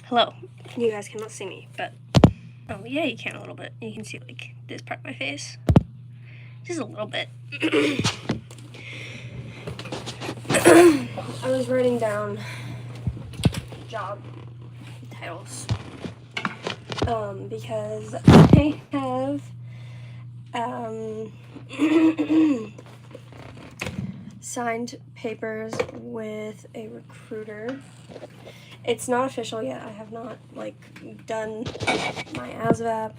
Hello. You guys cannot see me, but oh yeah, you can a little bit. You can see like this part of my face, just a little bit. I was writing down job titles because I have signed papers with a recruiter. It's not official yet. I have not like done my ASVAB,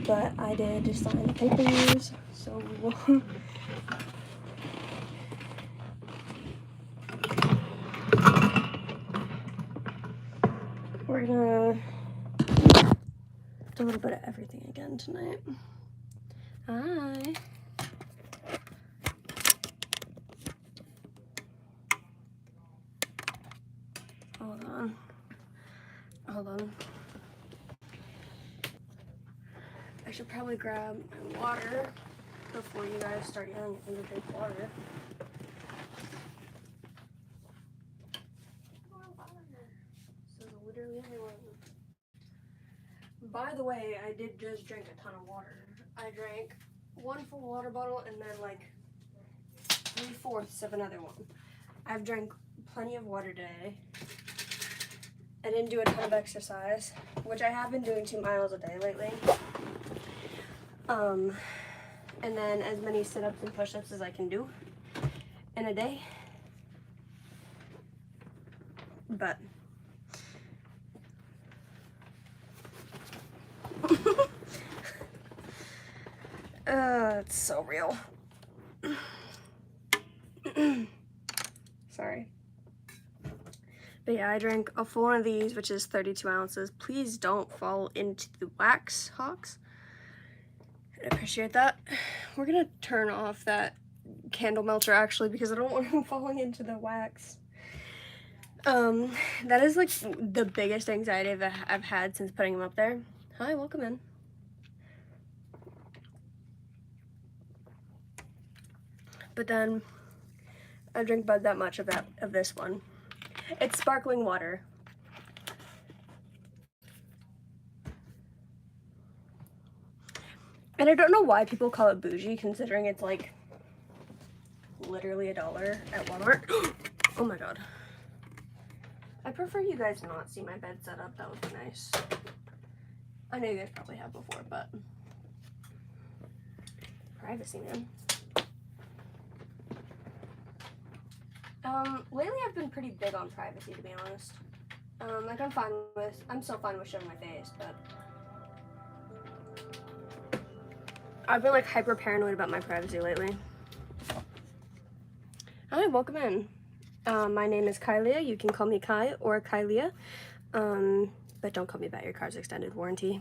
but I did just sign the papers. So we're gonna do a little bit of everything again tonight. Hi. Hold on. I should probably grab my water before you guys start yelling at me to drink water. This is literally everyone. By the way, I did just drink a ton of water. I drank one full water bottle and then like 3/4 of another one. I've drank plenty of water today. I didn't do a ton of exercise, which I have been doing 2 miles a day lately. And then as many sit-ups and push-ups as I can do in a day. But it's so real. Sorry. But yeah, I drank a full one of these, which is 32 ounces. Please don't fall into the wax, Hawks. I appreciate that. We're gonna turn off that candle melter actually because I don't want him falling into the wax. That is like the biggest anxiety that I've had since putting him up there. Hi, welcome in. But then I drink about that much of this one. It's sparkling water. And I don't know why people call it bougie, considering it's like literally $1 at Walmart. Oh my god. I prefer you guys not see my bed set up. That would be nice. I know you guys probably have before, but privacy, man. Lately I've been pretty big on privacy, to be honest. Like I'm still fine with showing my face, but I've been like hyper paranoid about my privacy lately. Hi, welcome in. My name is Kylia. You can call me Kai or Kylia. But don't call me about your car's extended warranty.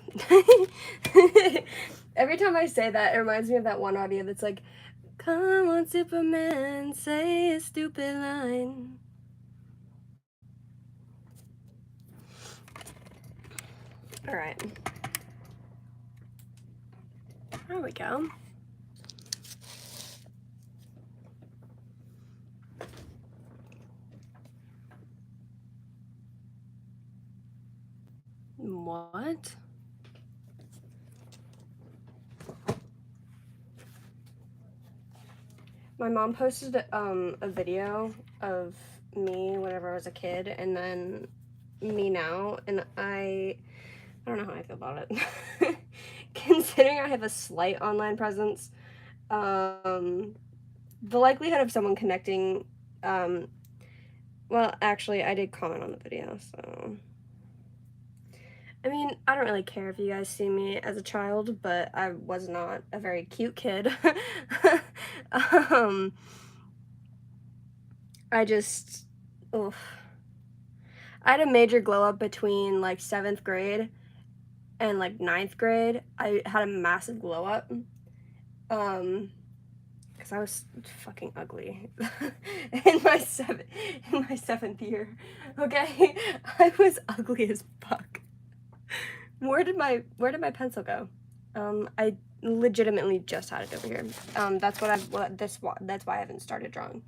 Every time I say that, it reminds me of that one audio that's like, come on, Superman, say a stupid line. All right. There we go. What? My mom posted a video of me whenever I was a kid and then me now, and I don't know how I feel about it. Considering I have a slight online presence, the likelihood of someone connecting, well, actually, I did comment on the video, so I mean, I don't really care if you guys see me as a child, but I was not a very cute kid. I just, oof. I had a major glow up between like 7th grade and like 9th grade. I had a massive glow up. Because I was fucking ugly in my 7th year. Okay? I was ugly as fuck. Where did my pencil go? I legitimately just had it over here. That's why I haven't started drawing.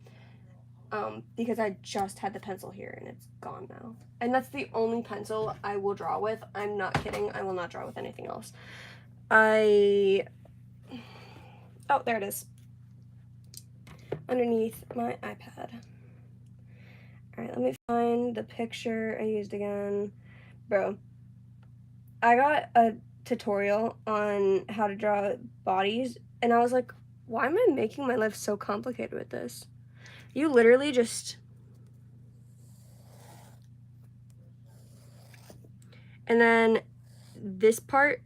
because I just had the pencil here and it's gone now. And that's the only pencil I will draw with. I'm not kidding. I will not draw with anything else. Oh, there it is. Underneath my iPad. Alright, let me find the picture I used again. Bro, I got a tutorial on how to draw bodies, and I was like, why am I making my life so complicated with this? You literally just... And then this part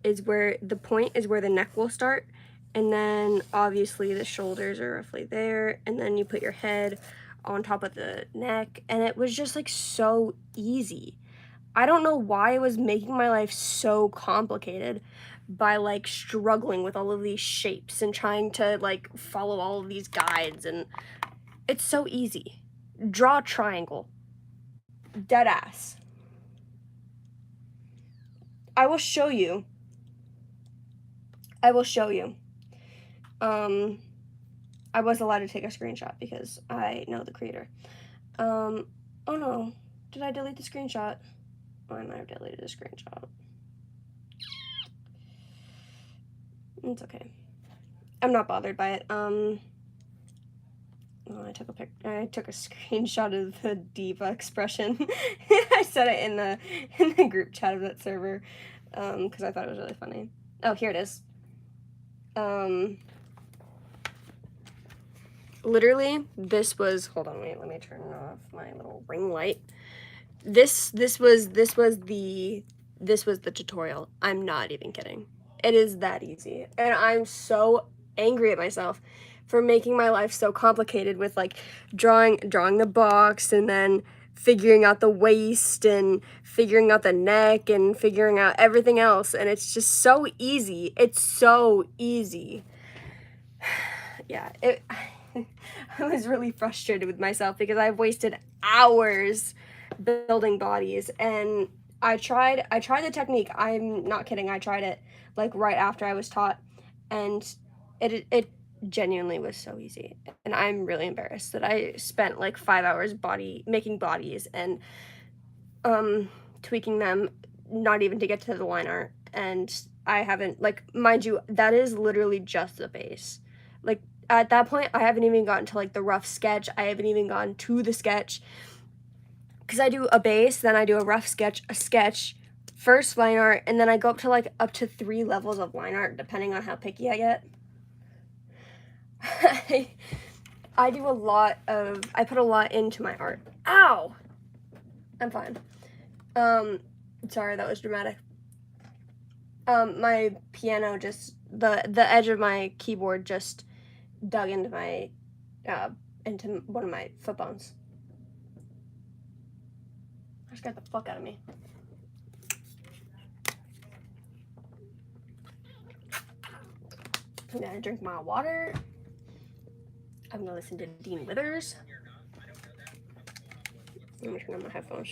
is where the point is where the neck will start, and then obviously the shoulders are roughly there, and then you put your head on top of the neck, and it was just like so easy. I don't know why it was making my life so complicated by like struggling with all of these shapes and trying to like follow all of these guides, and it's so easy. Draw a triangle. Dead ass. I will show you. I will show you. I was allowed to take a screenshot because I know the creator. Oh no. Did I delete the screenshot? Oh, I might have deleted the screenshot. It's okay. I'm not bothered by it. Oh, I took a screenshot of the diva expression. I said it in the group chat of that server, because I thought it was really funny. Oh, here it is. Literally, this was, hold on, wait, let me turn off my little ring light. This was the tutorial. I'm not even kidding. It is that easy. And I'm so angry at myself for making my life so complicated with like drawing the box and then figuring out the waist and figuring out the neck and figuring out everything else, and it's just so easy. It's so easy. Yeah, I was really frustrated with myself because I've wasted hours building bodies, and I tried the technique. I'm not kidding. I tried it like right after I was taught, and it genuinely was so easy. And I'm really embarrassed that I spent like 5 hours making bodies and tweaking them, not even to get to the line art. And I haven't, like, mind you, that is literally just the base. Like, at that point, I haven't even gotten to like the rough sketch. I haven't even gotten to the sketch, because I do a base, then I do a rough sketch, a sketch, first line art, and then I go up to 3 levels of line art, depending on how picky I get. I do a lot of, I put a lot into my art. Ow! I'm fine. Sorry, that was dramatic. My piano just, the edge of my keyboard just dug into my, into one of my foot bones. That scared the fuck out of me. I'm gonna drink my water. I'm gonna listen to Dean Withers. Let me turn on my headphones.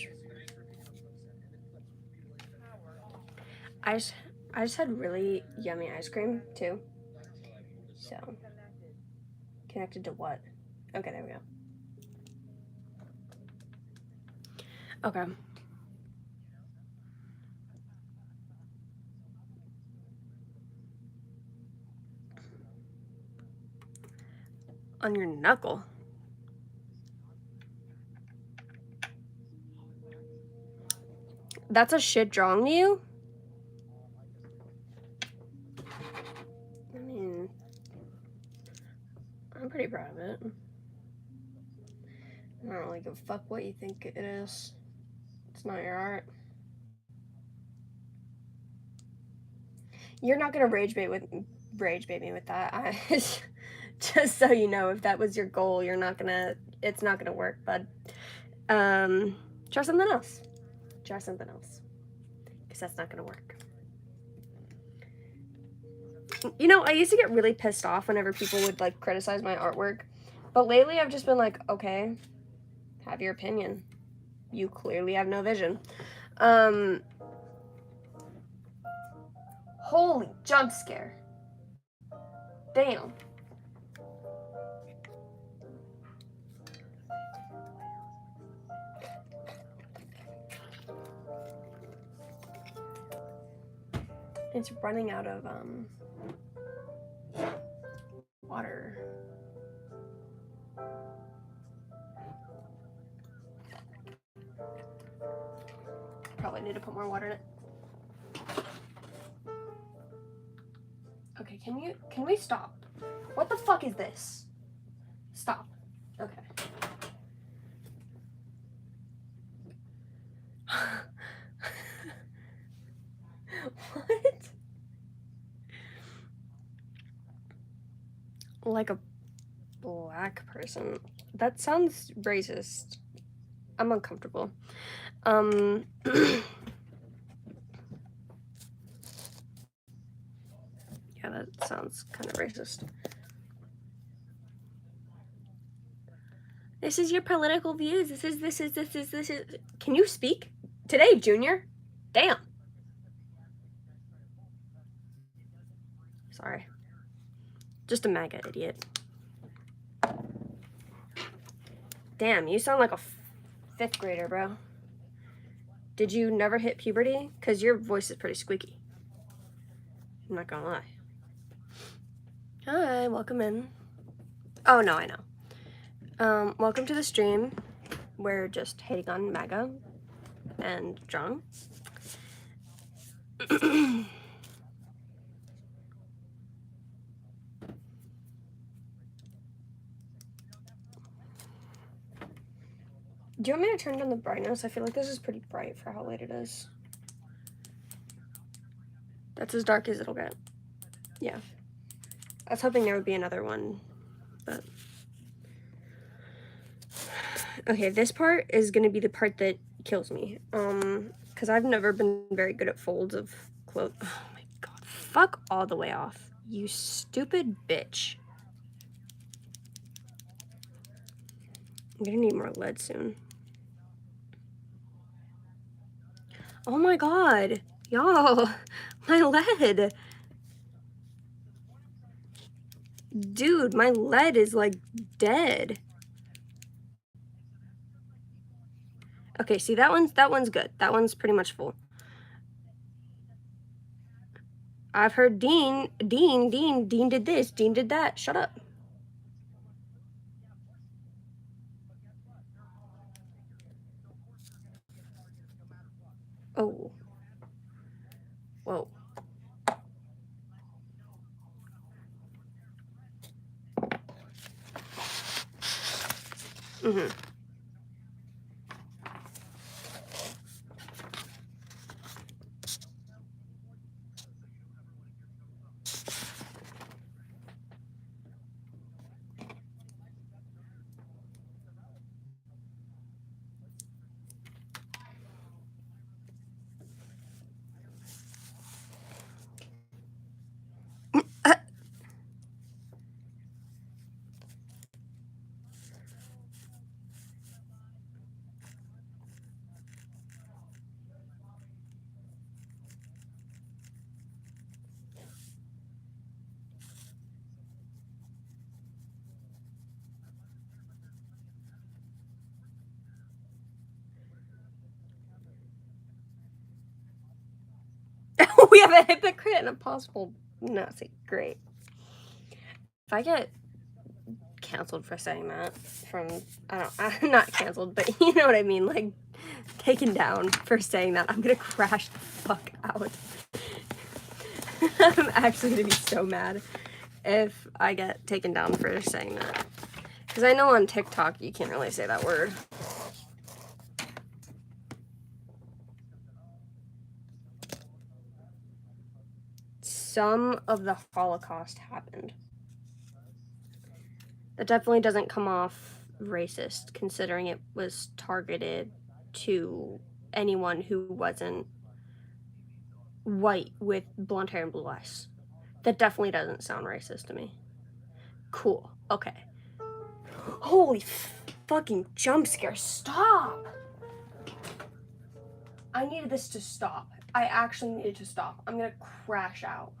I just had really yummy ice cream too. So, connected to what? Okay, there we go. Okay. On your knuckle. That's a shit drawing to you? I mean, I'm pretty proud of it. I don't really give a fuck what you think it is. It's not your art. You're not gonna rage bait me with that. Just so you know, if that was your goal, it's not gonna work, bud. Try something else. Try something else. Because that's not gonna work. You know, I used to get really pissed off whenever people would like criticize my artwork, but lately I've just been like, okay, have your opinion. You clearly have no vision. Holy jump scare. Damn. It's running out of water. Probably need to put more water in it. Okay, can we stop? What the fuck is this? Stop. Okay. What? Like a black person. That sounds racist. I'm uncomfortable. Yeah, that sounds kind of racist. This is your political views. This is. Can you speak? Today, Junior? Damn. Sorry. Just a MAGA idiot. Damn, you sound like a fifth grader, bro. Did you never hit puberty? Because your voice is pretty squeaky. I'm not gonna lie. Hi, welcome in. Oh, no, I know. Welcome to the stream. We're just hating on MAGA and John. Do you want me to turn down the brightness? I feel like this is pretty bright for how late it is. That's as dark as it'll get. Yeah. I was hoping there would be another one, but... Okay, this part is gonna be the part that kills me. Because I've never been very good at folds of clothes. Oh my god. Fuck all the way off. You stupid bitch. I'm gonna need more lead soon. Oh my god. Y'all. My lead. Dude, my lead is like dead. Okay, see that one's good. That one's pretty much full. I've heard Dean did this, Dean did that. Shut up. Oh. Whoa. Mm-hmm. We have a hypocrite and a possible Nazi. Great. If I get canceled for saying that from, I'm not canceled, but you know what I mean, like taken down for saying that, I'm gonna crash the fuck out. I'm actually gonna be so mad if I get taken down for saying that. Because I know on TikTok you can't really say that word. Some of the Holocaust happened. That definitely doesn't come off racist, considering it was targeted to anyone who wasn't white with blonde hair and blue eyes. That definitely doesn't sound racist to me. Cool. Okay. Holy fucking jump scare. Stop! I needed this to stop. I actually needed to stop. I'm gonna crash out.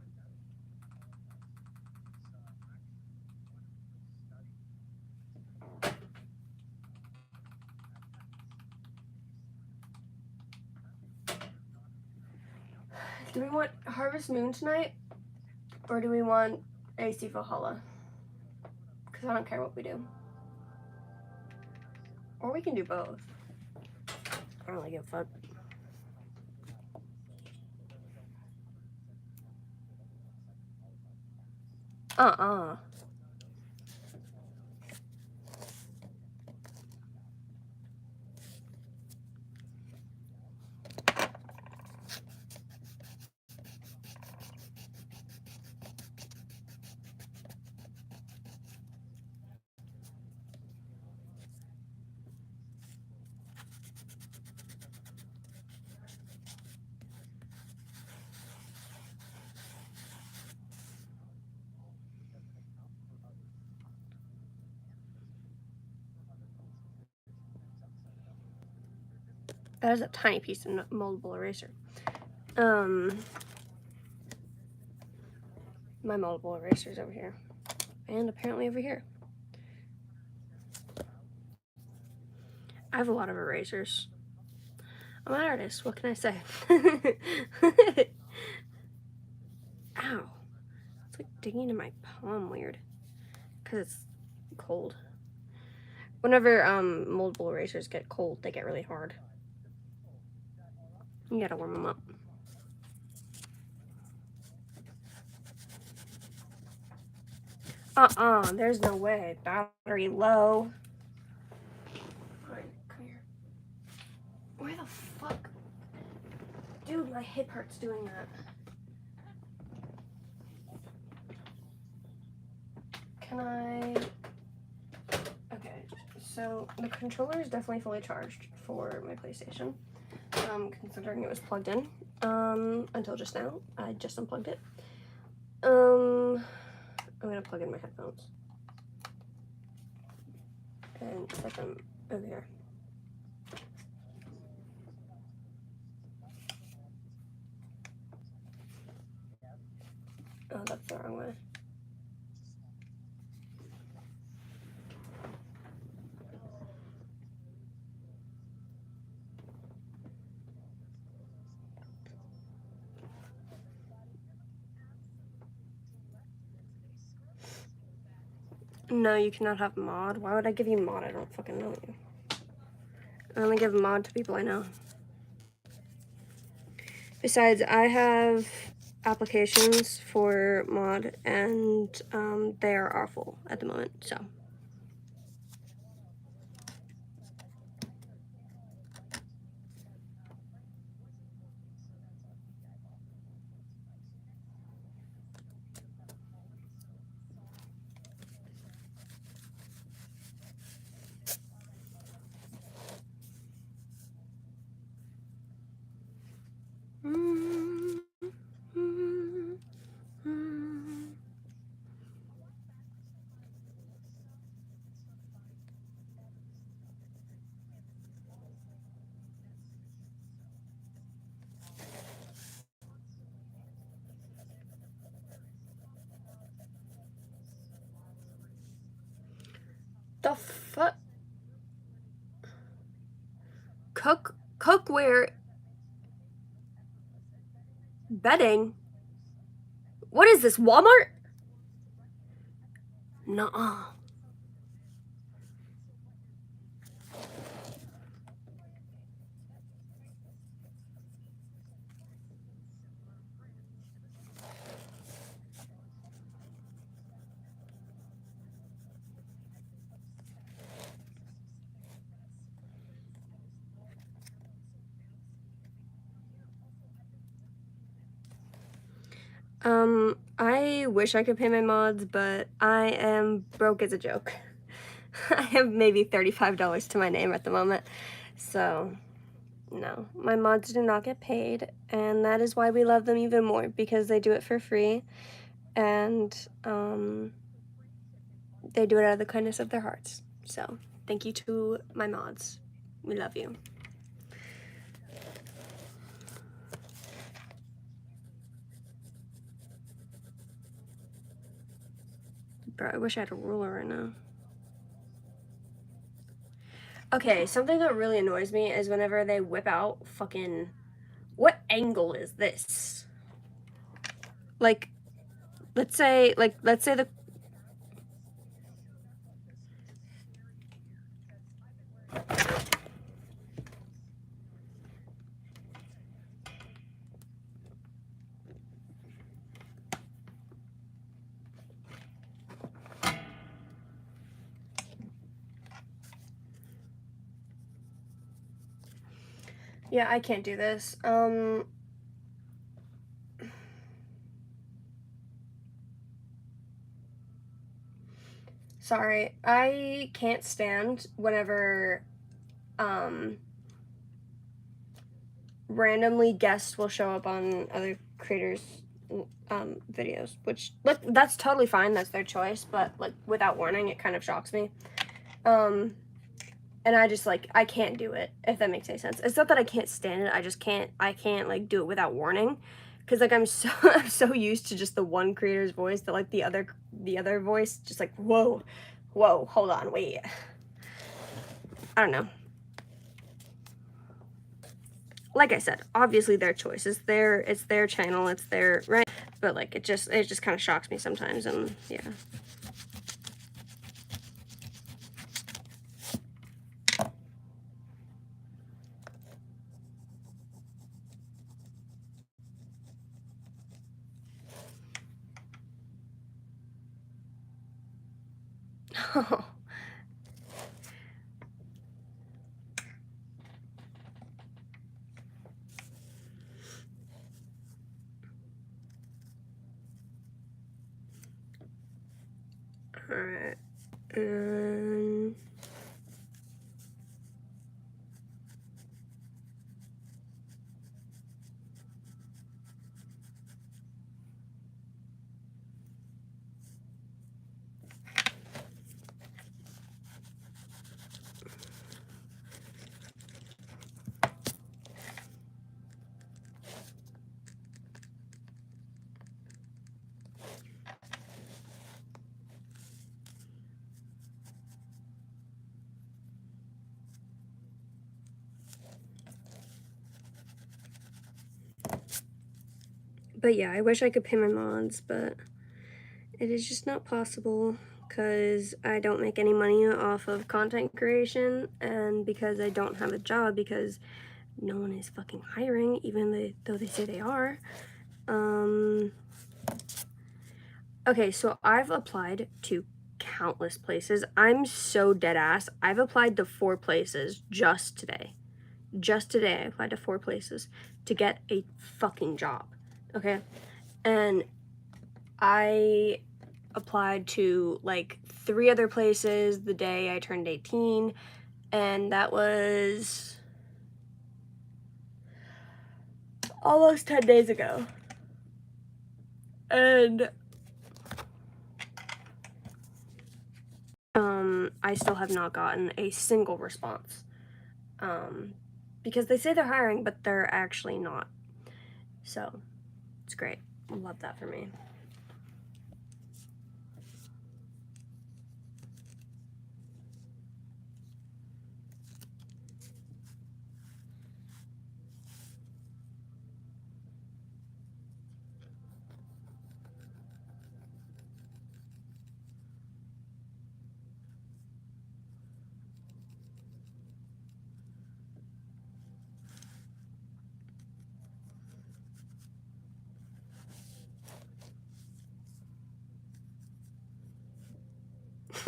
Do we want Harvest Moon tonight? Or do we want AC Valhalla? Because I don't care what we do. Or we can do both. I don't really give a fuck. That is a tiny piece of moldable eraser. My moldable eraser's over here. And apparently over here. I have a lot of erasers. I'm an artist, what can I say? Ow. It's like digging into my palm weird. Because it's cold. Whenever moldable erasers get cold, they get really hard. You gotta warm them up. There's no way. Battery low. Alright, come here. Where the fuck? Dude, my hip hurts doing that. Can I... Okay, so the controller is definitely fully charged for my PlayStation. Considering it was plugged in. Until just now. I just unplugged it. I'm gonna plug in my headphones. And set them over here. Oh, that's the wrong way. No, you cannot have mod. Why would I give you mod? I don't fucking know you. I only give mod to people I know. Besides, I have applications for mod, and they are awful at the moment, so. The fuck? Cookware bedding? What is this, Walmart? Nuh-uh. I wish I could pay my mods, but I am broke as a joke. I have maybe $35 to my name at the moment, so no. My mods do not get paid, and that is why we love them even more, because they do it for free, and they do it out of the kindness of their hearts. So, thank you to my mods. We love you. Bro, I wish I had a ruler right now. Okay, something that really annoys me is whenever they whip out fucking... What angle is this? Like, let's say the... Yeah, I can't do this. Sorry, I can't stand whenever, randomly guests will show up on other creators' videos, which, like, that's totally fine, that's their choice, but, like, without warning, it kind of shocks me. And I just, like, I can't do it, if that makes any sense. It's not that I can't stand it, I can't, like, do it without warning. Because, like, I'm so used to just the one creator's voice that, like, the other voice, just like, whoa, hold on, wait. I don't know. Like I said, obviously their choice. It's their channel, it's their, right? But, like, it just kind of shocks me sometimes, and, yeah. Oh. Alright. But yeah, I wish I could pay my mods, but it is just not possible because I don't make any money off of content creation, and because I don't have a job because no one is fucking hiring, even though they say they are. Okay, so I've applied to countless places. I'm so dead ass. I've applied to 4 places just today. Just today, I applied to 4 places to get a fucking job. Okay? And I applied to, like, 3 other places the day I turned 18, and that was almost 10 days ago. And I still have not gotten a single response. Because they say they're hiring, but they're actually not. So, it's great. Love that for me.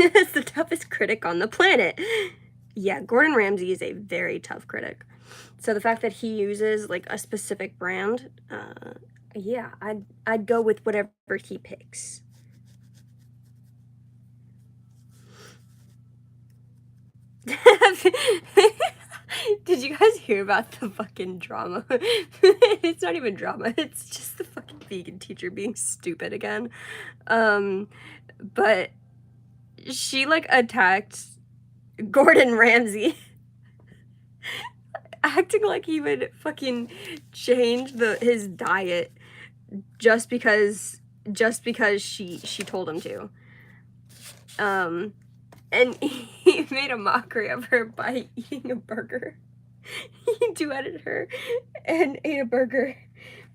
It's the toughest critic on the planet. Yeah, Gordon Ramsay is a very tough critic. So the fact that he uses, like, a specific brand, yeah, I'd go with whatever he picks. Did you guys hear about the fucking drama? It's not even drama, it's just the fucking vegan teacher being stupid again. But she, like, attacked Gordon Ramsay, acting like he would fucking change his diet just because she told him to. And he made a mockery of her by eating a burger. He duetted her and ate a burger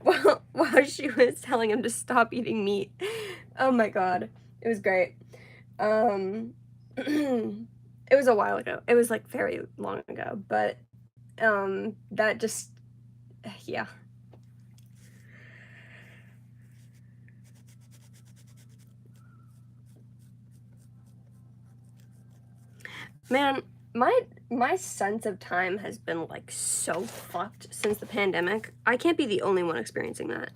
while she was telling him to stop eating meat. Oh my god. It was great. It was a while ago. It was like very long ago, but that just, yeah. Man, my sense of time has been like so fucked since the pandemic. I can't be the only one experiencing that.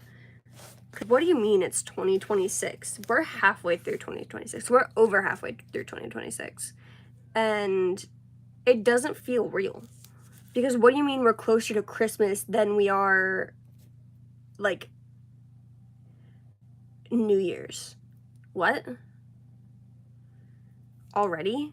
What do you mean it's 2026? We're halfway through 2026. We're over halfway through 2026. And it doesn't feel real. Because what do you mean we're closer to Christmas than we are, like, New Year's? What? Already?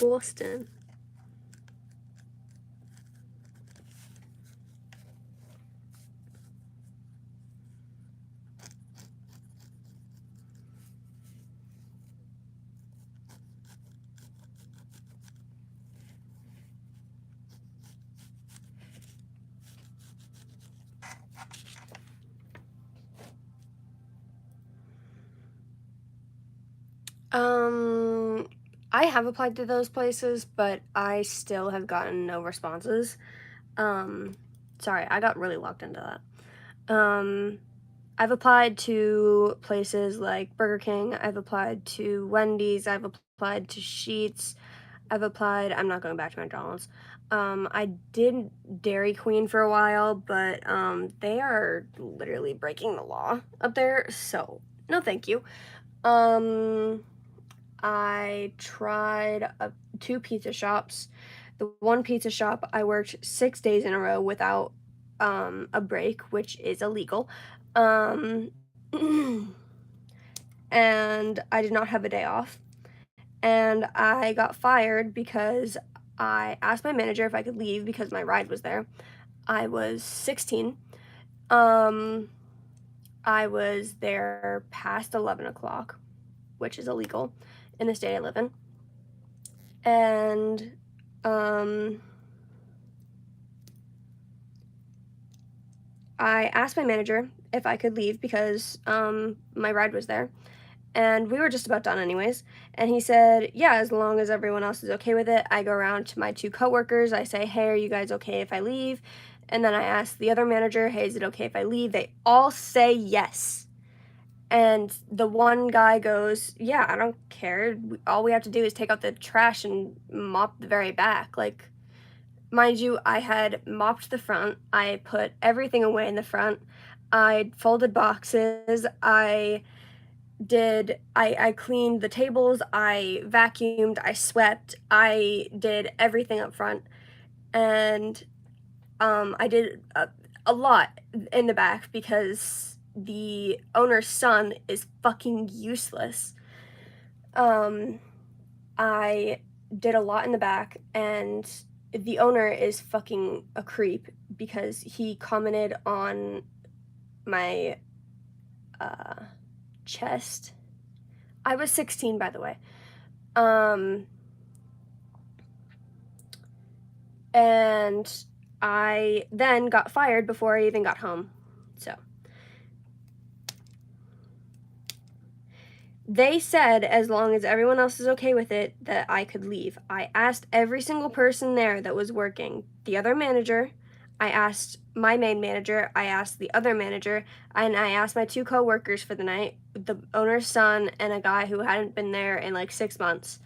Boston. I have applied to those places, but I still have gotten no responses. Sorry, I got really locked into that. I've applied to places like Burger King, I've applied to Wendy's, I've applied to Sheetz, I'm not going back to McDonald's. I did Dairy Queen for a while, but they are literally breaking the law up there, so no thank you. I tried 2 pizza shops. The one pizza shop I worked 6 days in a row without a break, which is illegal. And I did not have a day off. And I got fired because I asked my manager if I could leave because my ride was there. I was 16. I was there past 11 o'clock, which is illegal in the state I live in. And I asked my manager if I could leave because my ride was there. And we were just about done anyways. And he said, yeah, as long as everyone else is okay with it. I go around to my 2 coworkers. I say, hey, are you guys okay if I leave? And then I ask the other manager, hey, is it okay if I leave? They all say yes. And the one guy goes, yeah, I don't care. All we have to do is take out the trash and mop the very back. Like, mind you, I had mopped the front. I put everything away in the front. I folded boxes. I cleaned the tables. I vacuumed. I swept. I did everything up front. And I did a lot in the back because the owner's son is fucking useless. I did a lot in the back, and the owner is fucking a creep because he commented on my chest. I was 16, by the way. And I then got fired before I even got home. So they said as long as everyone else is okay with it that I could leave. I asked every single person there that was working, the other manager, I asked my main manager, I asked the other manager, and I asked my 2 coworkers for the night, the owner's son and a guy who hadn't been there in like 6 months,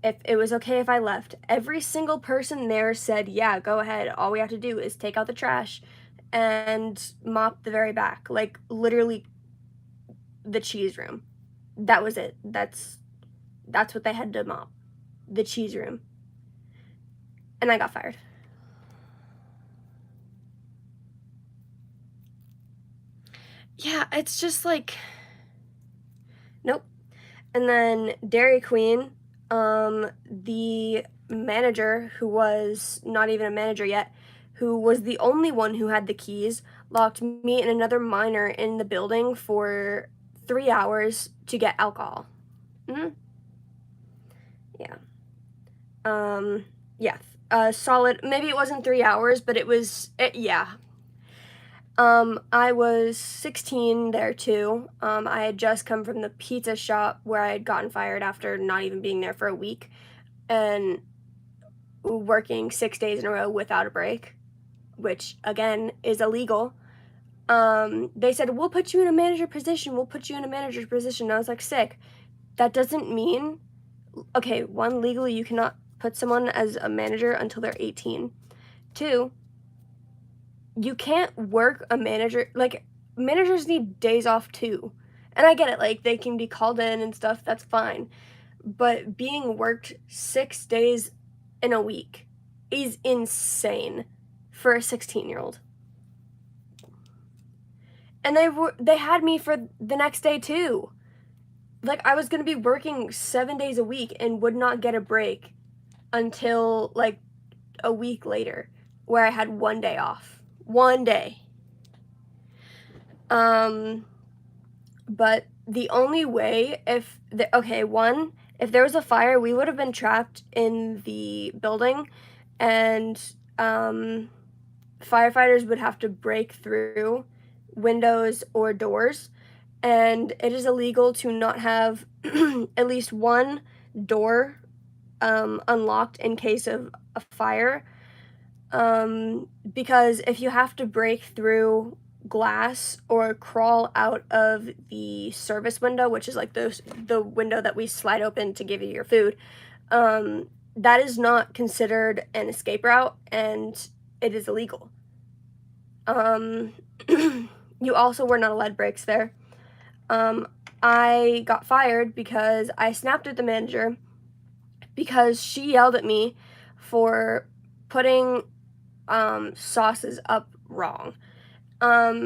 if it was okay if I left. Every single person there said, yeah, go ahead. All we have to do is take out the trash and mop the very back. Like, literally the cheese room. That was it. That's that's what they had to mop, the cheese room. And I got fired. Yeah, it's just like, nope. And then Dairy Queen, the manager, who was not even a manager yet, who was the only one who had the keys, locked me and another minor in the building for 3 hours to get alcohol. Yeah. Yeah. Solid, maybe it wasn't 3 hours, but yeah. I was 16 there too. I had just come from the pizza shop where I had gotten fired after not even being there for a week and working 6 days in a row without a break, which again is illegal. They said, we'll put you in a manager position. We'll put you in a manager position. And I was like, sick. That doesn't mean, okay, one, legally you cannot put someone as a manager until they're 18. Two, you can't work a manager, like, managers need days off too. And I get it, like, they can be called in and stuff, that's fine. But being worked 6 days in a week is insane for a 16-year-old. And they had me for the next day too. Like, I was gonna be working 7 days a week and would not get a break until, like, a week later, where I had 1 day off. 1 day. But the only way, if there was a fire, we would have been trapped in the building, and firefighters would have to break through windows or doors, and it is illegal to not have at least one door unlocked in case of a fire, because if you have to break through glass or crawl out of the service window, which is like the window that we slide open to give you your food, that is not considered an escape route, and it is illegal. You also were not allowed breaks there. I got fired because I snapped at the manager because she yelled at me for putting sauces up wrong.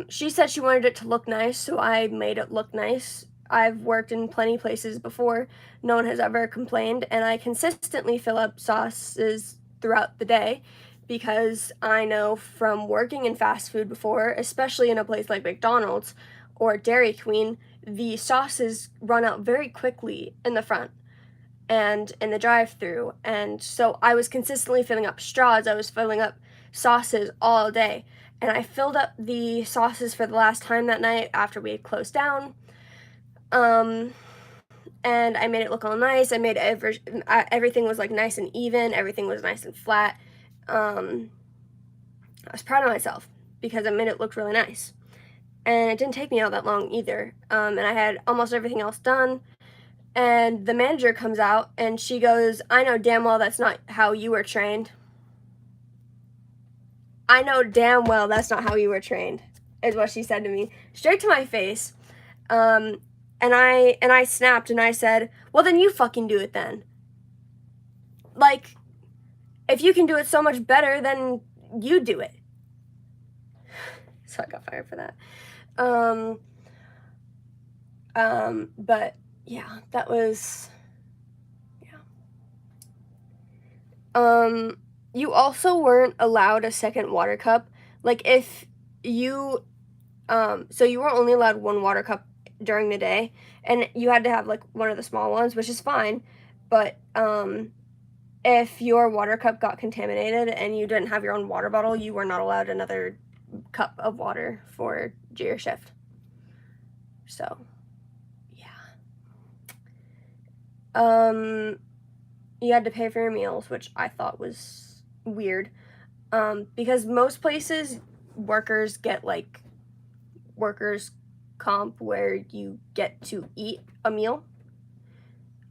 She said she wanted it to look nice, so I made it look nice. I've worked in plenty of places before. No one has ever complained, and I consistently fill up sauces throughout the day because I know from working in fast food before, especially in a place like McDonald's or Dairy Queen, the sauces run out very quickly in the front and in the drive-thru, and so I was consistently filling up straws. I was filling up sauces all day, and I filled up the sauces for the last time that night after we had closed down, and I made it look all nice. I made everything was like nice and even, everything was nice and flat. I was proud of myself because I made it look really nice, and it didn't take me all that long either, and I had almost everything else done. And the manager comes out, and she goes, I know damn well that's not how you were trained. I know damn well that's not how you were trained, is what she said to me, straight to my face. And I snapped, and I said, well, then you fucking do it then. Like, if you can do it so much better, then you do it. So I got fired for that. But yeah, that was, yeah. You also weren't allowed a second water cup. Like, if you, so you were only allowed one water cup during the day, and you had to have, like, one of the small ones, which is fine, but, if your water cup got contaminated and you didn't have your own water bottle, you were not allowed another cup of water for your shift. So, you had to pay for your meals, which I thought was weird, because most places, workers get, like, workers' comp where you get to eat a meal.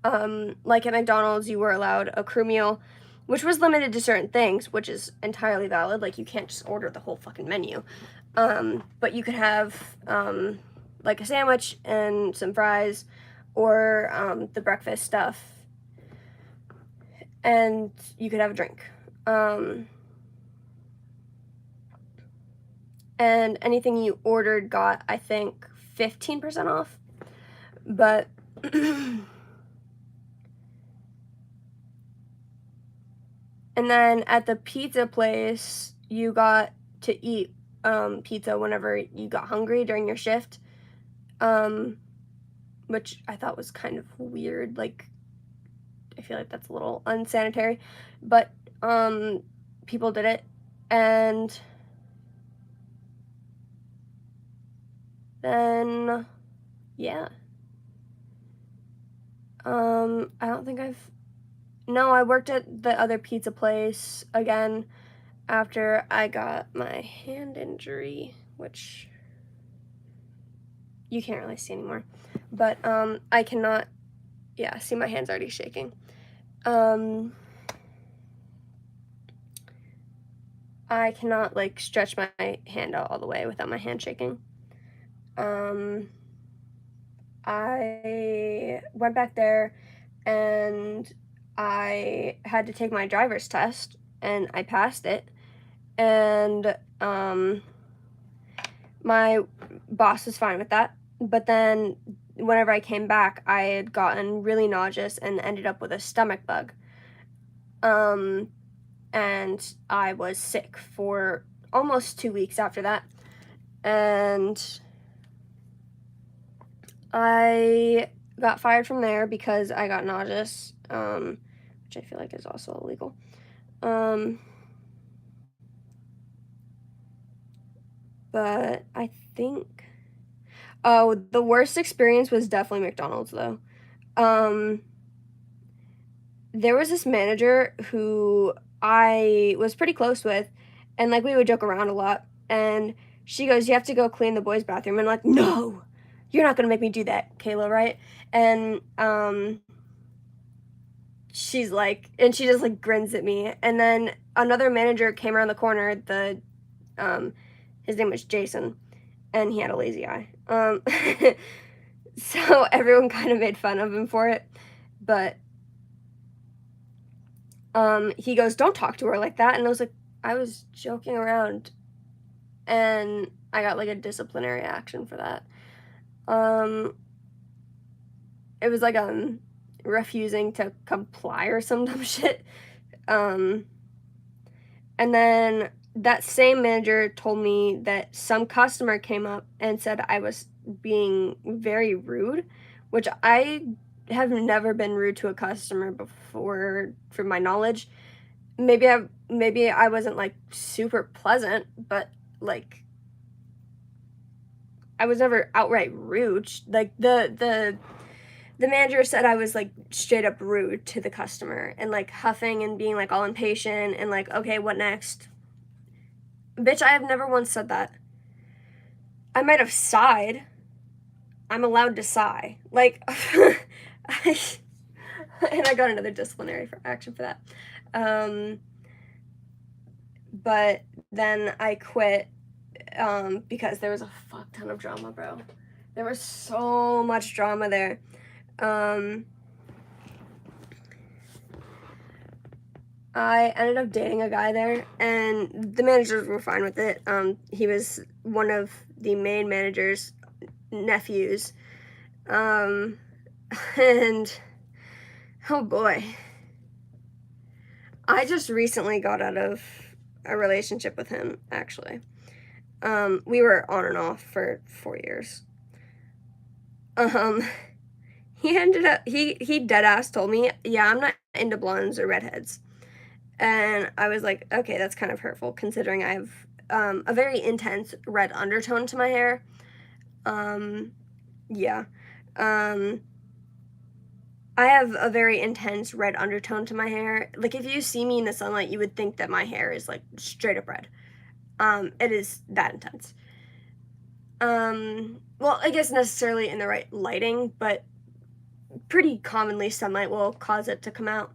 Like at McDonald's, you were allowed a crew meal, which was limited to certain things, which is entirely valid. Like, you can't just order the whole fucking menu. But you could have, like, a sandwich and some fries, or, the breakfast stuff, and you could have a drink. And anything you ordered got, I think, 15% off. But and then at the pizza place, you got to eat pizza whenever you got hungry during your shift, which I thought was kind of weird. Like, I feel like that's a little unsanitary, but people did it. And then, yeah. I don't think no, I worked at the other pizza place again after I got my hand injury, which you can't really see anymore. But, I cannot, yeah, see, my hand's already shaking. I cannot, like, stretch my hand out all the way without my hand shaking. I went back there and I had to take my driver's test and I passed it. And my boss was fine with that. But then whenever I came back, I had gotten really nauseous and ended up with a stomach bug. And I was sick for almost 2 weeks after that. And I got fired from there because I got nauseous, which I feel like is also illegal. But I think, oh, the worst experience was definitely McDonald's, though. There was this manager who I was pretty close with, and, like, we would joke around a lot, and she goes, "You have to go clean the boys' bathroom," and I'm like, "No! You're not gonna make me do that, Kayla, right?" And, she's like, and she just, like, grins at me, and then another manager came around the corner, his name was Jason, and he had a lazy eye, so everyone kind of made fun of him for it, but, he goes, "Don't talk to her like that," and I was like, I was joking around, and I got, like, a disciplinary action for that. It was, like, refusing to comply or some dumb shit, and then that same manager told me that some customer came up and said I was being very rude, which I have never been rude to a customer before, from my knowledge. Maybe I wasn't, like, super pleasant, but, like, I was never outright rude. Like, the manager said I was, like, straight up rude to the customer and, like, huffing and being, like, all impatient and, like, "Okay, what next?" Bitch, I have never once said that. I might have sighed. I'm allowed to sigh. Like, and I got another disciplinary action for that. But then I quit because there was a fuck ton of drama, bro. There was so much drama there. I ended up dating a guy there, and the managers were fine with it. He was one of the main manager's nephews. And, oh boy. I just recently got out of a relationship with him, actually. We were on and off for 4 years. He ended up, he deadass told me, "Yeah, I'm not into blondes or redheads." And I was like, okay, that's kind of hurtful, considering I have a very intense red undertone to my hair. Yeah. I have a very intense red undertone to my hair. Like, if you see me in the sunlight, you would think that my hair is, like, straight up red. It is that intense. Well, I guess necessarily in the right lighting, but pretty commonly sunlight will cause it to come out.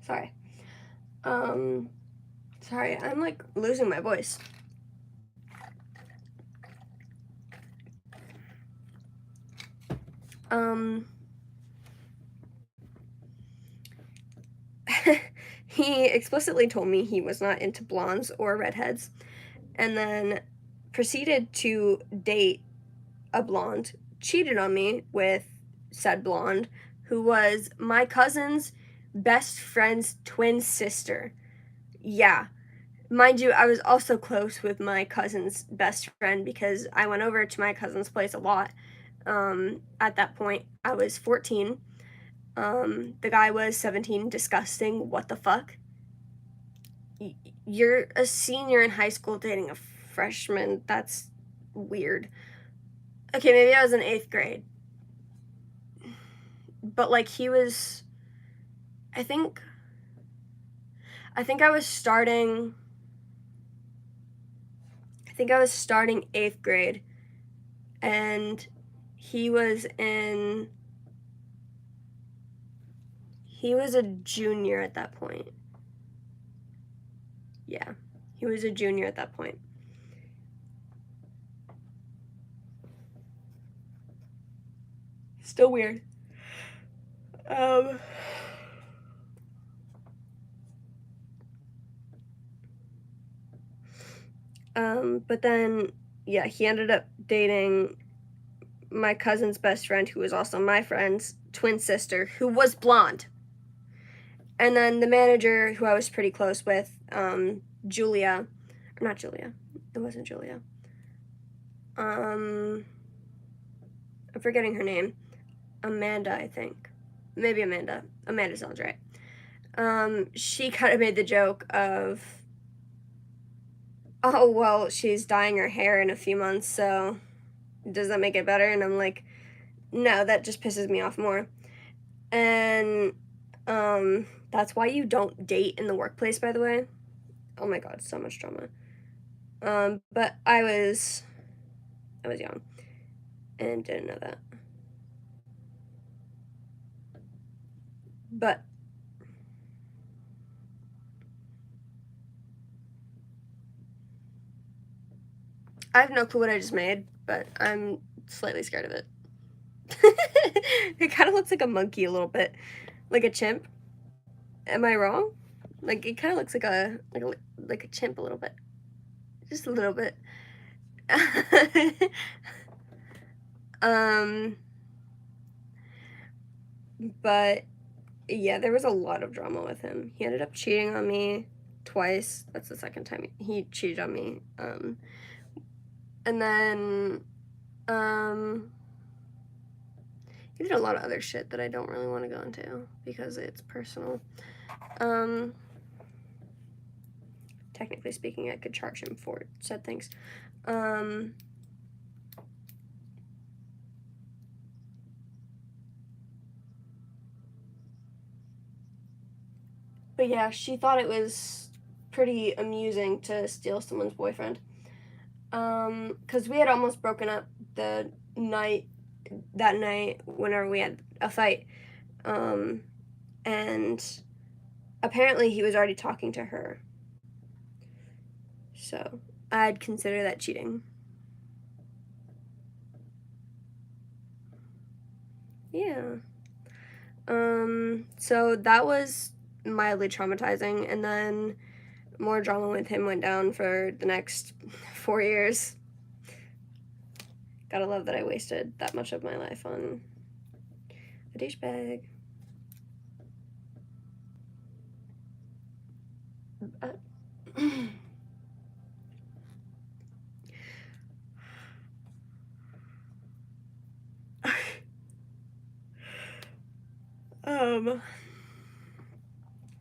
Sorry. Sorry, I'm like losing my voice. He explicitly told me he was not into blondes or redheads, and then proceeded to date a blonde, cheated on me with said blonde, who was my cousin's best friend's twin sister. Yeah. Mind you, I was also close with my cousin's best friend because I went over to my cousin's place a lot. At that point, I was 14. The guy was 17. Disgusting. What the fuck? You're a senior in high school dating a freshman. That's weird. Okay, maybe I was in 8th grade. But like he was, I think I was starting 8th grade, and he was a junior at that point. Yeah, he was a junior at that point. Still weird. But then, yeah, he ended up dating my cousin's best friend, who was also my friend's twin sister, who was blonde. And then the manager, who I was pretty close with, Julia, or not Julia, it wasn't Julia. I'm forgetting her name. Amanda, I think. Maybe Amanda. Amanda sounds right. She kind of made the joke of, oh, well, she's dyeing her hair in a few months, so does that make it better? And I'm like, no, that just pisses me off more. And that's why you don't date in the workplace, by the way. Oh my god, so much drama. But I was young and didn't know that. But I have no clue what I just made, but I'm slightly scared of it. It kind of looks like a monkey a little bit, like a chimp. Am I wrong? Like it kind of looks like a chimp a little bit, just a little bit. But yeah, there was a lot of drama with him. He ended up cheating on me twice. That's the second time he cheated on me. And then he did a lot of other shit that I don't really want to go into because it's personal. Technically speaking, I could charge him for said things. But yeah, she thought it was pretty amusing to steal someone's boyfriend. Because we had almost broken up that night whenever we had a fight. And apparently he was already talking to her. So I'd consider that cheating. Yeah. So that was mildly traumatizing, and then more drama with him went down for the next 4 years. Gotta love that I wasted that much of my life on a douchebag.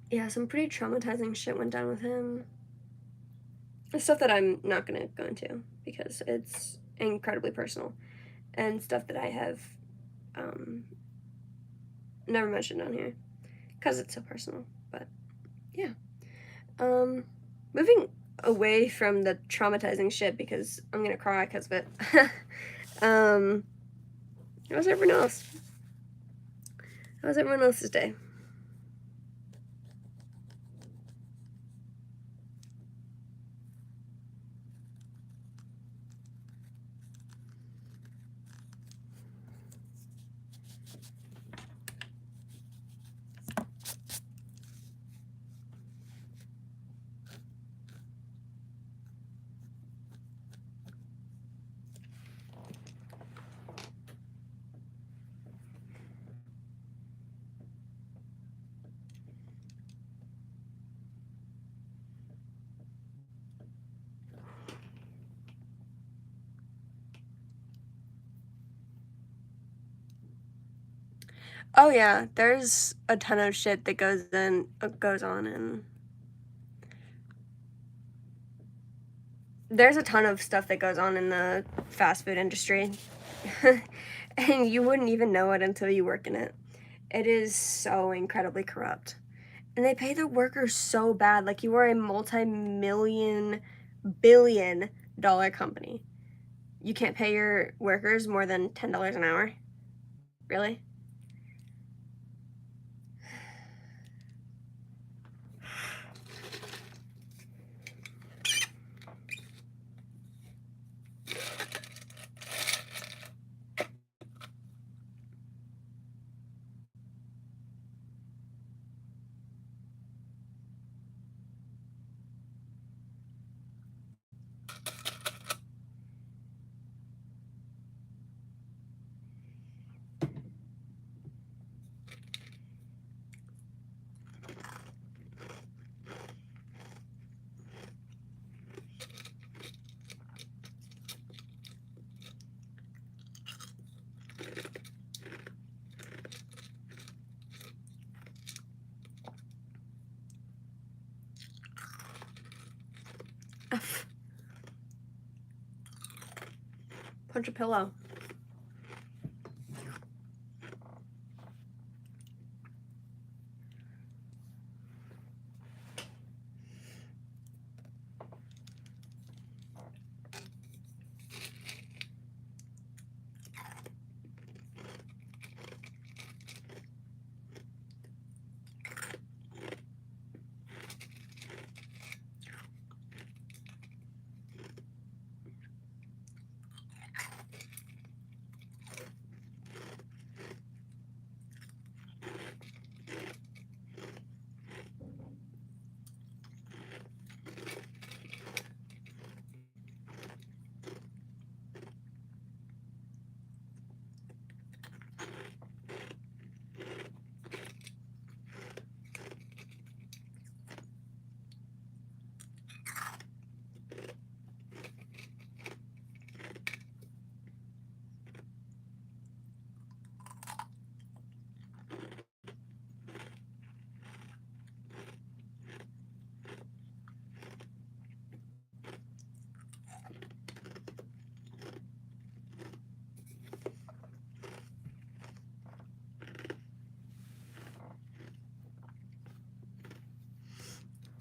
Yeah, some pretty traumatizing shit went down with him. Stuff that I'm not gonna go into because it's incredibly personal, and stuff that I have never mentioned on here because it's so personal. But yeah, moving away from the traumatizing shit because I'm gonna cry because of it. How's everyone else? How's everyone else's day? Oh yeah, there's a ton of shit that goes on, and there's a ton of stuff that goes on in the fast food industry. And you wouldn't even know it until you work in it. It is so incredibly corrupt. And they pay the workers so bad. Like, you are a multi-million, billion-dollar company. You can't pay your workers more than $10 an hour? Really? Punch a pillow.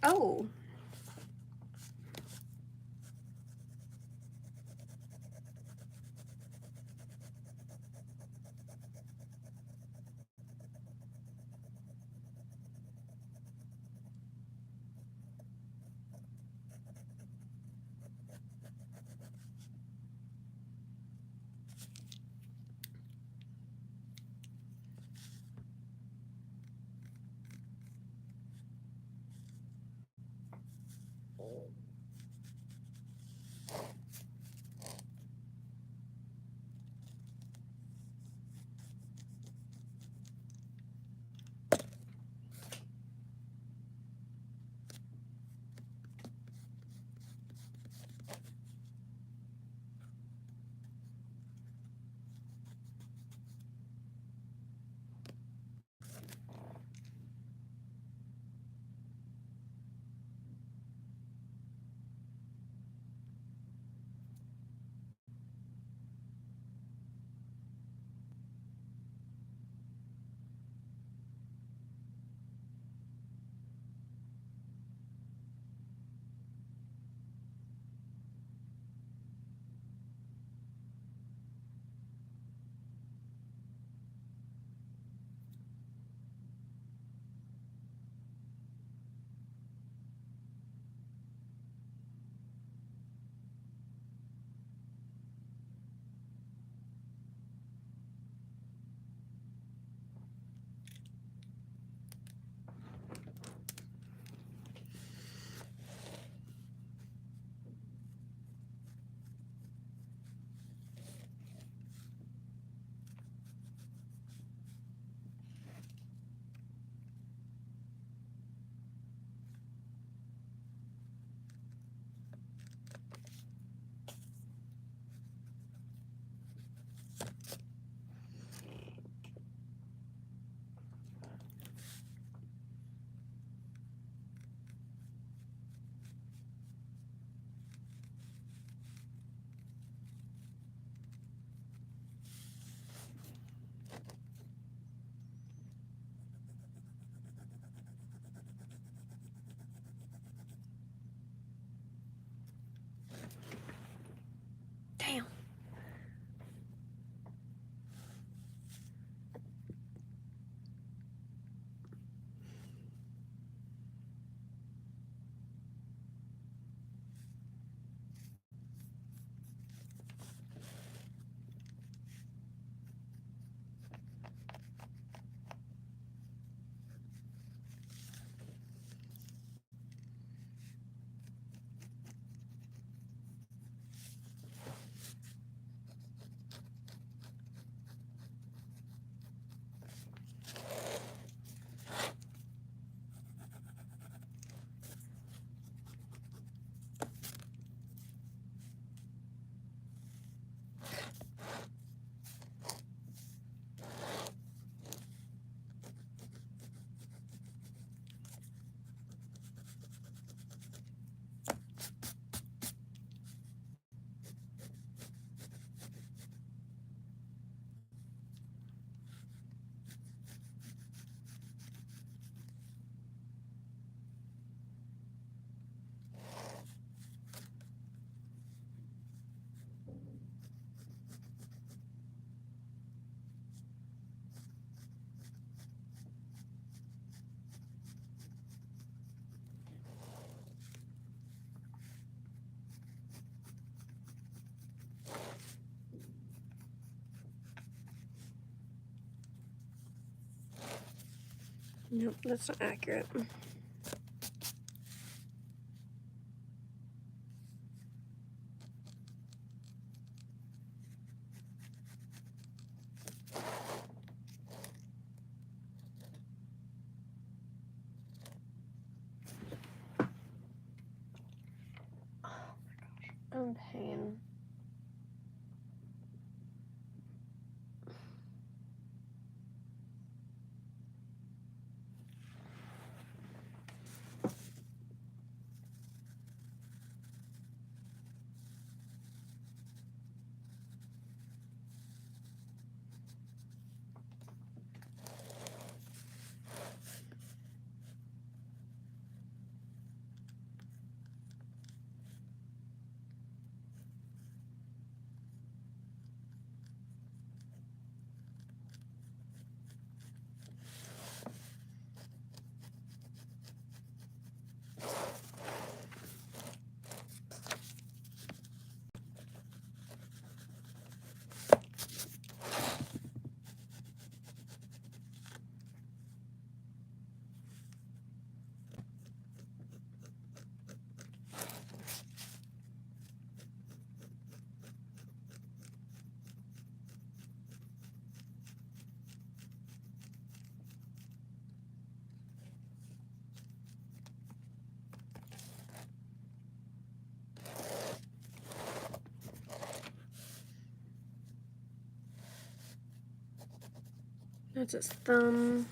Oh. Damn. Nope, that's not accurate. I'm in pain. That's his thumb.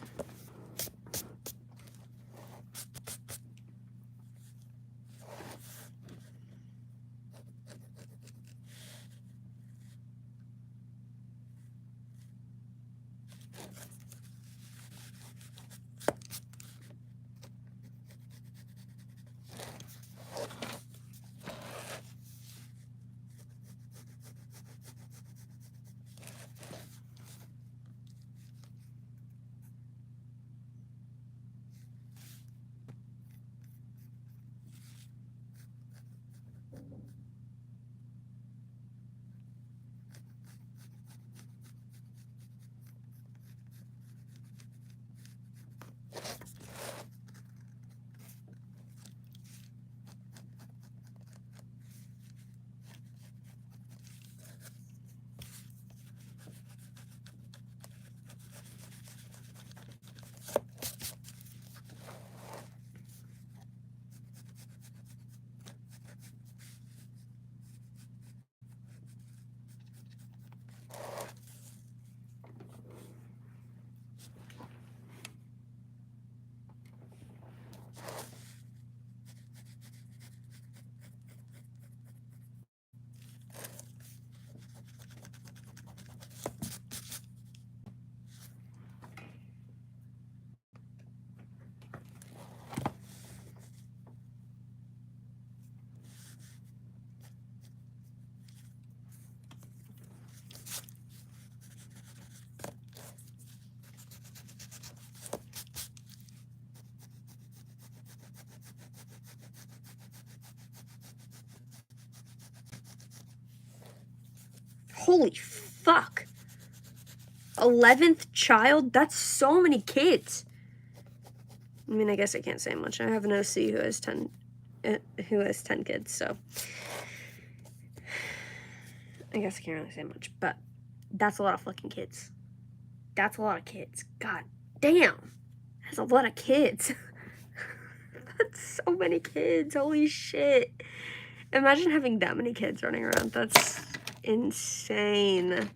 Holy fuck. 11th child? That's so many kids. I mean, I guess I can't say much. I have an OC who has 10 kids, so I guess I can't really say much, but that's a lot of fucking kids. That's a lot of kids. God damn. That's a lot of kids. That's so many kids. Holy shit. Imagine having that many kids running around. That's insane.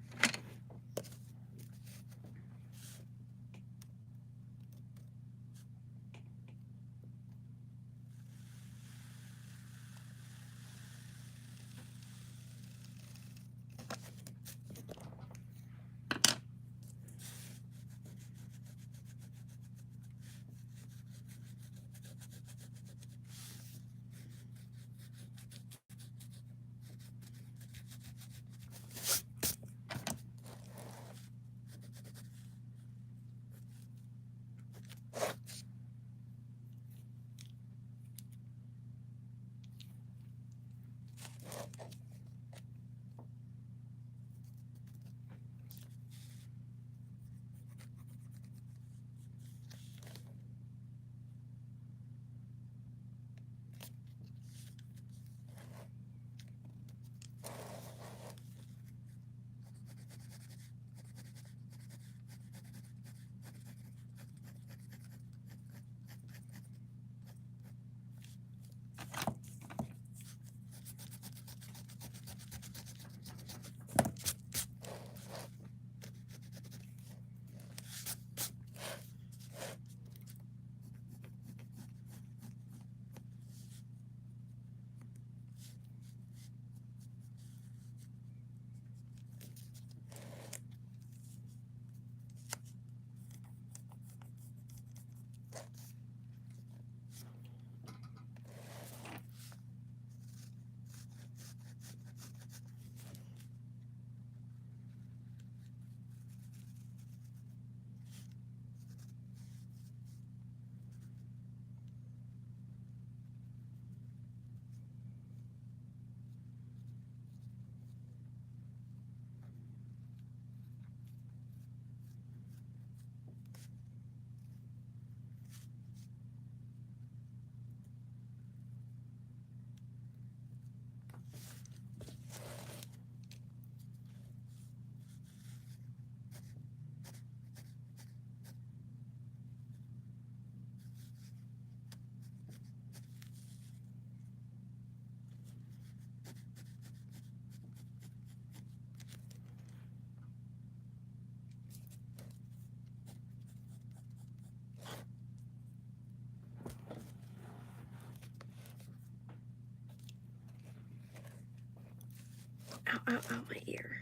Ow, ow, ow, my ear.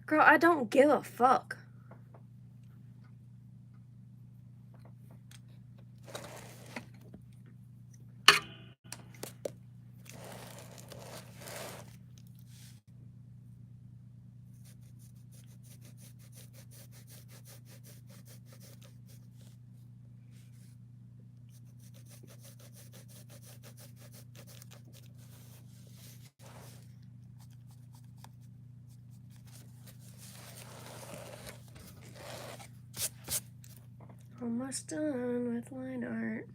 Girl, I don't give a fuck. Almost done with line art.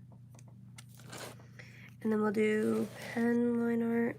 And then we'll do pen line art.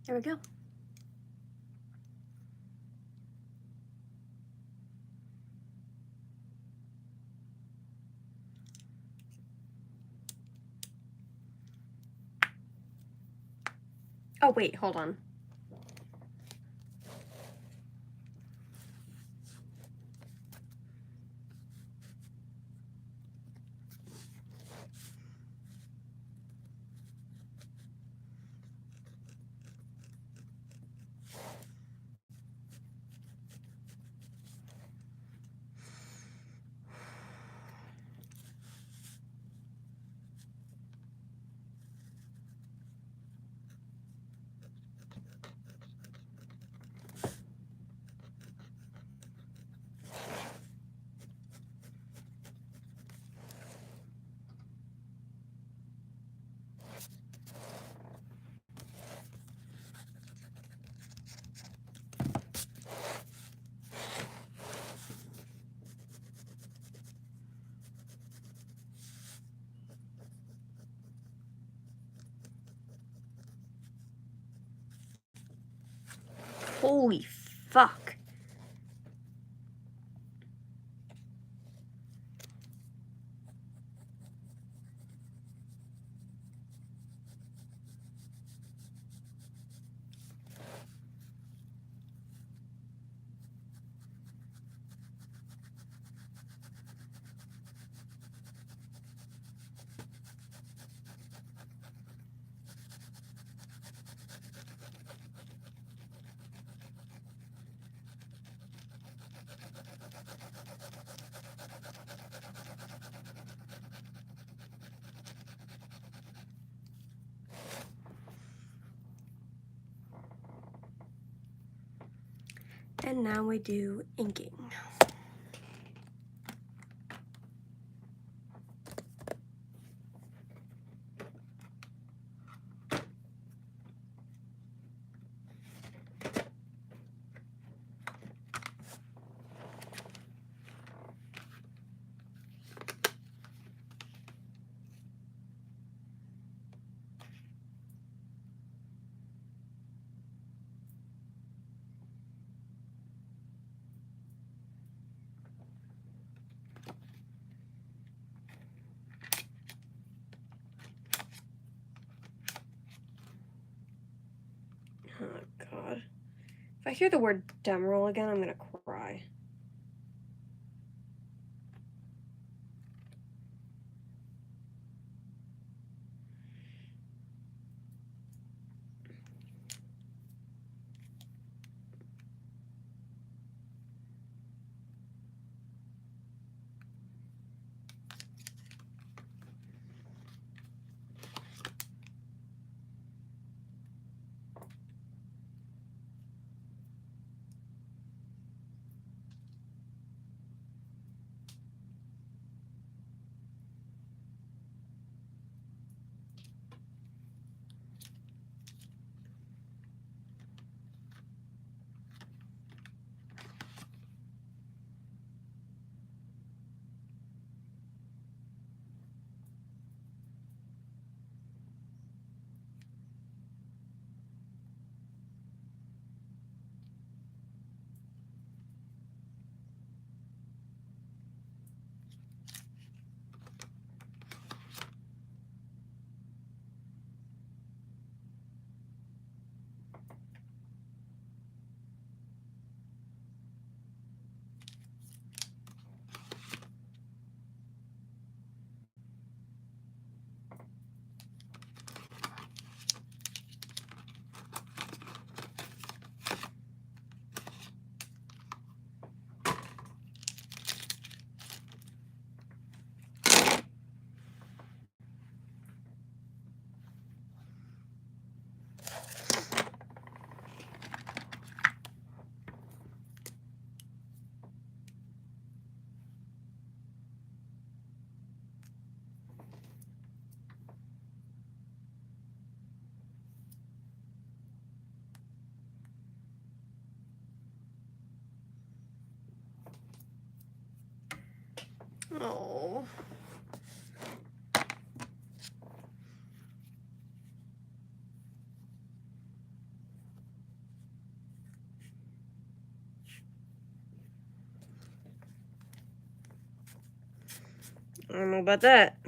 There we go. Oh, wait, hold on. Holy fuck. And now we do inking. Oh, God. If I hear the word Demerol again, I'm gonna cry. Oh. I don't know about that.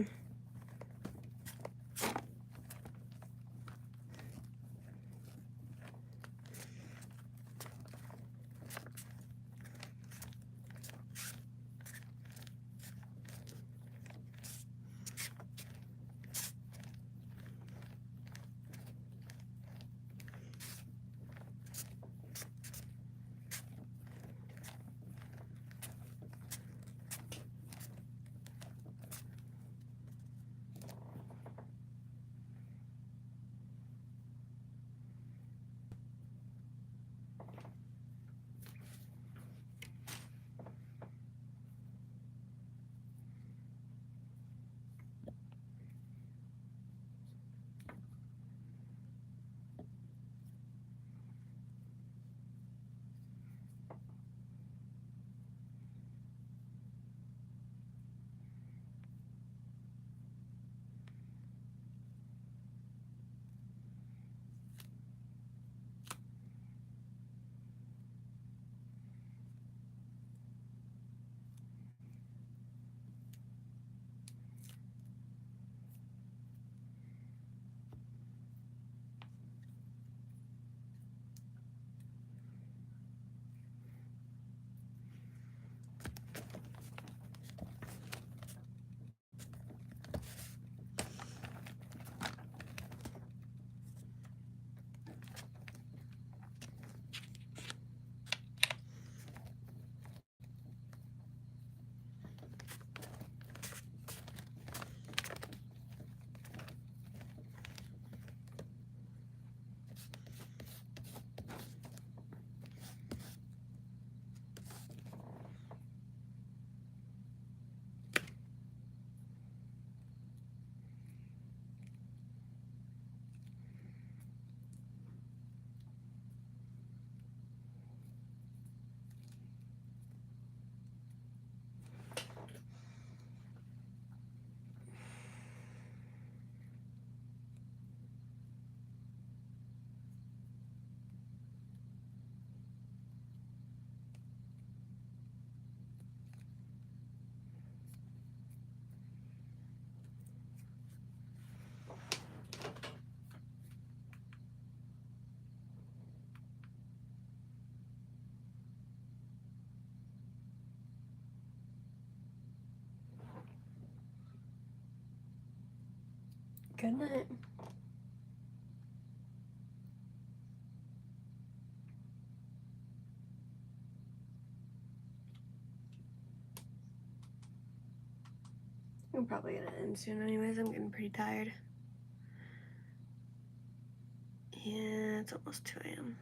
Good night. I'm probably gonna end soon anyways. I'm getting pretty tired. Yeah, it's almost 2 a.m.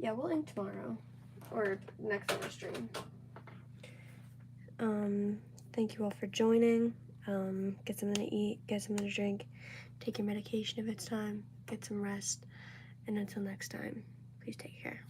Yeah, we'll ink tomorrow. Or next on the stream. Thank you all for joining. Get something to eat, get something to drink, take your medication if it's time, get some rest, and until next time, please take care.